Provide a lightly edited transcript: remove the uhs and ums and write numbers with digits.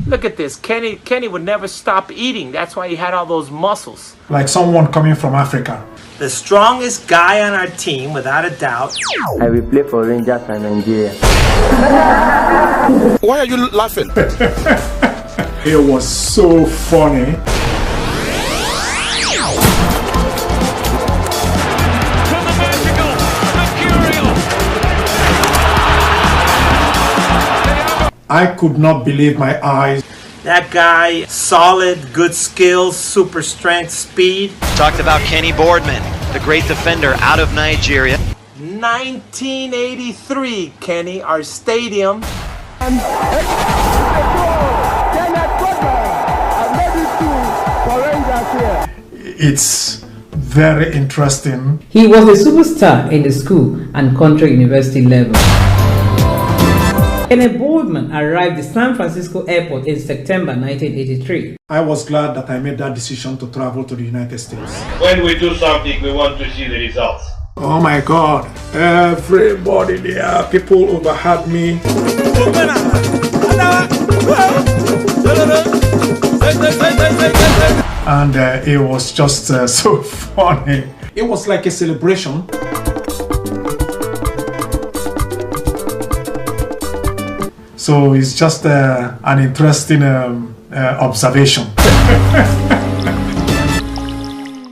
Look at this. Kenny would never stop eating. That's why he had all those muscles. Like someone coming from Africa. The strongest guy on our team, without a doubt. I will play for Rangers and Nigeria. Why are you laughing? It was so funny. I could not believe my eyes. That guy, solid, good skills, super strength, speed. Talked about Kenny Boardman, the great defender out of Nigeria. 1983, Kenny, our stadium. Kenneth Boardman, I made it for Rangers here. It's very interesting. He was a superstar in the school and country university level. Kenneth Boardman arrived at San Francisco Airport in September 1983. I was glad that I made that decision to travel to the United States. When we do something, we want to see the results. Oh my God, everybody there, people overheard me. And it was just so funny. It was like a celebration. So it's just an interesting observation.